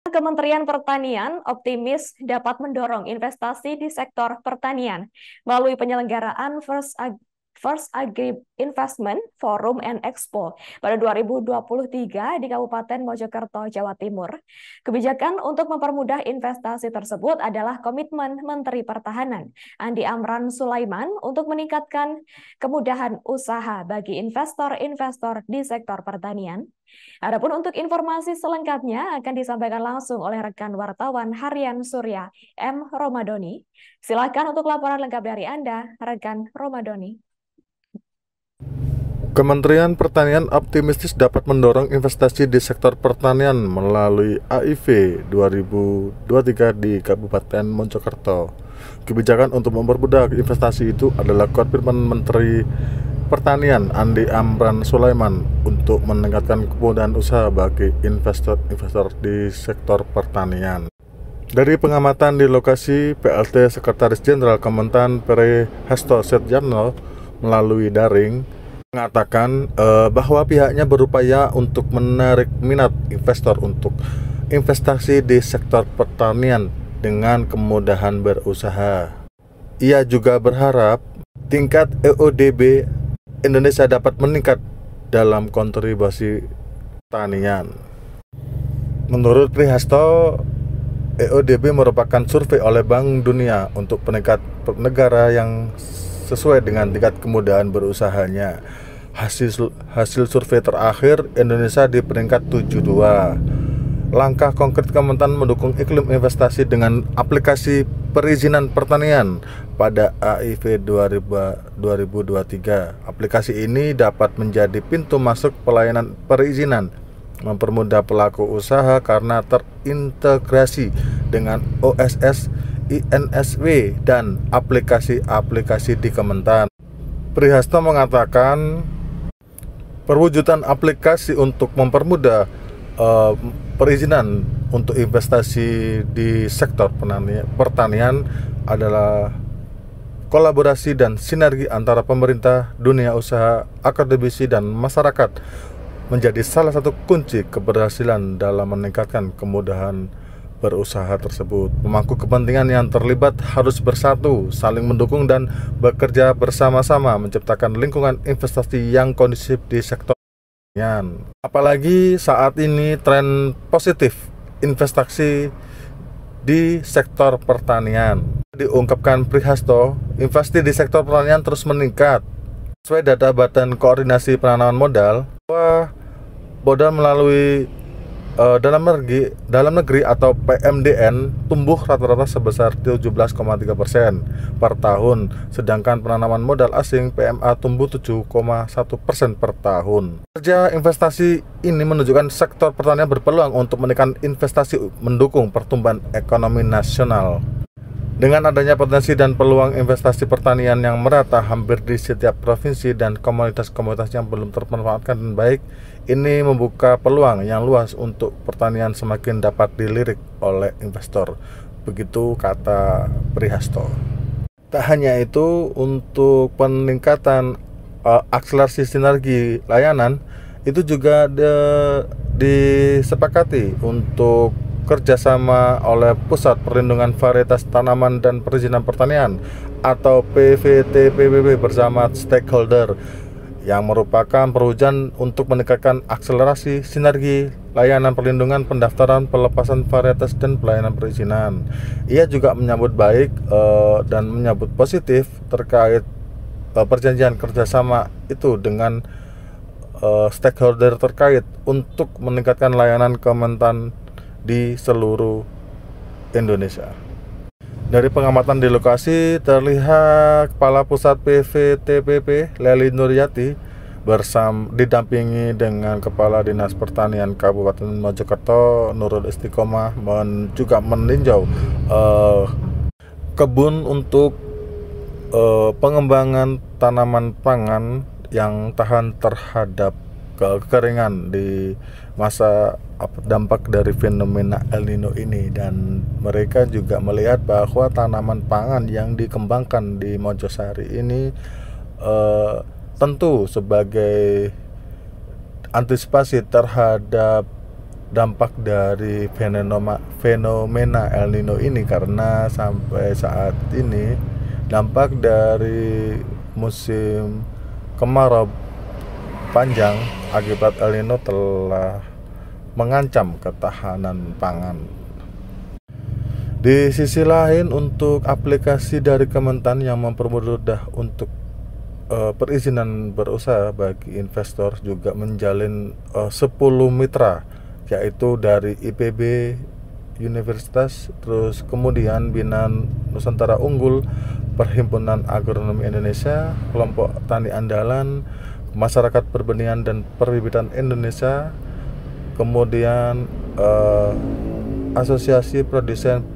Kementerian Pertanian optimis dapat mendorong investasi di sektor pertanian melalui penyelenggaraan First Agri Investment Forum and Expo pada 2023 di Kabupaten Mojokerto, Jawa Timur. Kebijakan untuk mempermudah investasi tersebut adalah komitmen Menteri Pertahanan Andi Amran Sulaiman untuk meningkatkan kemudahan usaha bagi investor-investor di sektor pertanian. Adapun untuk informasi selengkapnya akan disampaikan langsung oleh rekan wartawan harian Surya M. Romadoni. Silakan untuk laporan lengkap dari Anda, rekan Romadoni. Kementerian Pertanian optimistis dapat mendorong investasi di sektor pertanian melalui AIV 2023 di Kabupaten Mojokerto. Kebijakan untuk mempermudah investasi itu adalah komitmen Menteri Pertanian Andi Amran Sulaiman untuk meningkatkan kemudahan usaha bagi investor-investor di sektor pertanian. Dari pengamatan di lokasi, PLT Sekretaris Jenderal Kementan Pere Hasto Setjarno melalui daring mengatakan bahwa pihaknya berupaya untuk menarik minat investor untuk investasi di sektor pertanian dengan kemudahan berusaha. Ia juga berharap tingkat EODB Indonesia dapat meningkat dalam kontribusi pertanian. Menurut Prihasto, EODB merupakan survei oleh Bank Dunia untuk peningkat negara yang sesuai dengan tingkat kemudahan berusahanya. Hasil survei terakhir, Indonesia di peringkat 72. Langkah konkret Kementan mendukung iklim investasi dengan aplikasi perizinan pertanian pada AIV 2023. Aplikasi ini dapat menjadi pintu masuk pelayanan perizinan, mempermudah pelaku usaha karena terintegrasi dengan OSS, INSW, dan aplikasi-aplikasi di Kementan. Prihasto mengatakan perwujudan aplikasi untuk mempermudah perizinan untuk investasi di sektor pertanian adalah kolaborasi dan sinergi antara pemerintah, dunia usaha, akademisi, dan masyarakat menjadi salah satu kunci keberhasilan dalam meningkatkan kemudahan berusaha tersebut. Pemangku kepentingan yang terlibat harus bersatu, saling mendukung, dan bekerja bersama-sama menciptakan lingkungan investasi yang kondusif di sektor pertanian. Apalagi saat ini tren positif investasi di sektor pertanian. Diungkapkan Prihasto, investasi di sektor pertanian terus meningkat. Sesuai data Badan Koordinasi Penanaman Modal, bahwa modal melalui dalam negeri atau PMDN tumbuh rata-rata sebesar 17,3% per tahun, sedangkan penanaman modal asing PMA tumbuh 7,1% per tahun. Kerja investasi ini menunjukkan sektor pertanian berpeluang untuk menekan investasi mendukung pertumbuhan ekonomi nasional. Dengan adanya potensi dan peluang investasi pertanian yang merata hampir di setiap provinsi dan komoditas-komoditas yang belum termanfaatkan dengan baik, ini membuka peluang yang luas untuk pertanian semakin dapat dilirik oleh investor. Begitu kata Prihasto. Tak hanya itu, untuk peningkatan akselerasi sinergi layanan, itu juga disepakati untuk kerjasama oleh Pusat Perlindungan Varietas Tanaman dan Perizinan Pertanian atau PVT-PBB bersama stakeholder, yang merupakan perwujudan untuk meningkatkan akselerasi sinergi layanan perlindungan, pendaftaran, pelepasan varietas, dan pelayanan perizinan. Ia juga menyambut baik dan menyambut positif terkait perjanjian kerjasama itu dengan stakeholder terkait untuk meningkatkan layanan Kementan di seluruh Indonesia. Dari pengamatan di lokasi, terlihat Kepala Pusat PVTPP Leli Nuryati didampingi dengan Kepala Dinas Pertanian Kabupaten Mojokerto Nurul Istiqomah juga meninjau kebun untuk pengembangan tanaman pangan yang tahan terhadap kekeringan di masa dampak dari fenomena El Nino ini, dan mereka juga melihat bahwa tanaman pangan yang dikembangkan di Mojosari ini tentu sebagai antisipasi terhadap dampak dari fenomena El Nino ini, karena sampai saat ini dampak dari musim kemarau panjang akibat El Nino telah mengancam ketahanan pangan. Di sisi lain, untuk aplikasi dari Kementan yang mempermudah untuk perizinan berusaha bagi investor juga menjalin 10 mitra, yaitu dari IPB Universitas, terus kemudian Binaan Nusantara Unggul, Perhimpunan Agronomi Indonesia, Kelompok Tani Andalan, Masyarakat Perbenihan dan Perbibitan Indonesia, kemudian Asosiasi Produsen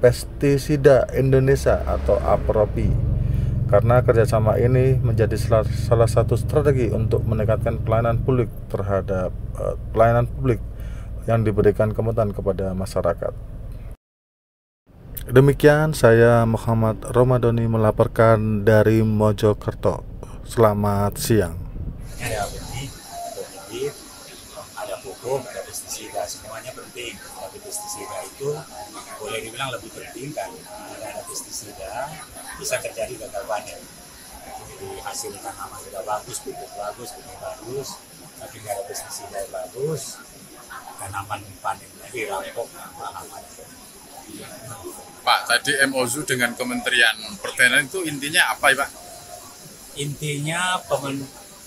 Pestisida Indonesia atau APROPI. Karena kerjasama ini menjadi salah satu strategi untuk meningkatkan pelayanan publik terhadap pelayanan publik yang diberikan Kementan kepada masyarakat. Demikian, saya Muhammad Romadoni melaporkan dari Mojokerto. Selamat siang. Ada benih, ada bibit, ada pupuk, ada pestisida, semuanya penting. Tapi pestisida itu boleh dibilang lebih penting kan. Jika ada pestisida, bisa terjadi gagal panen. Jadi hasil tanaman sudah bagus, pupuk bagus, benih bagus, tapi nggak ada pestisida yang bagus, tanaman panennya dirampok halaman. Pak, tadi MOU dengan Kementerian Pertanian itu intinya apa ya Pak? Intinya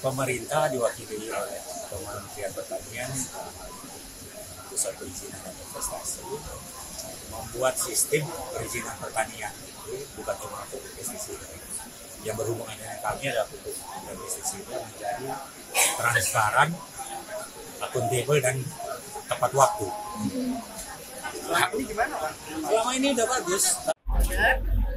pemerintah diwakili oleh Kementerian Pertanian, Pusat Perizinan dan Investasi, membuat sistem perizinan pertanian itu bukan cuma untuk pestisida. Yang berhubungan dengan kami adalah pupuk dan pestisida menjadi transparan, akuntabel dan tepat waktu. Selama ini gimana Pak? Selama ini udah bagus.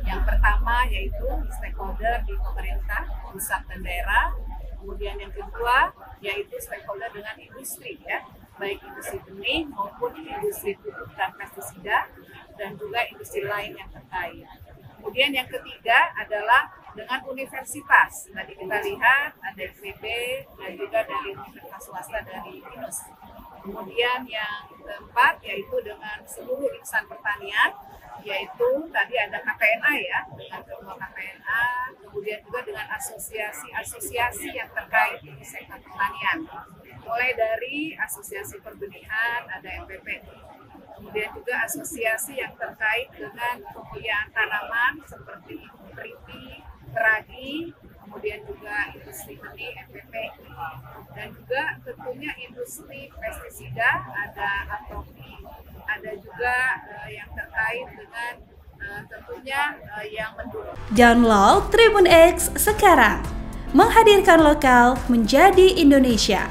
Yang pertama yaitu stakeholder di pemerintah pusat dan daerah. Kemudian yang kedua yaitu stakeholder dengan industri, ya, baik industri benih maupun industri pupuk dan pestisida dan juga industri lain yang terkait. Kemudian yang ketiga adalah dengan universitas. Tadi kita lihat ada IPB dan juga dari universitas swasta dari INUS. Kemudian yang keempat yaitu dengan seluruh insan pertanian, yaitu tadi ada KPNA, ya, dengan ketua KPNA, kemudian juga dengan asosiasi-asosiasi yang terkait di sektor pertanian. Mulai dari asosiasi perbenihan, ada MPP, kemudian juga asosiasi yang terkait dengan pemuliaan tanaman seperti periti, teragi, kemudian juga industri benih MPP, dan juga tentunya industri pestisida, ada APROPI, ada juga yang terkait dengan tentunya yang mendukung. Download Tribun X sekarang, menghadirkan lokal menjadi Indonesia.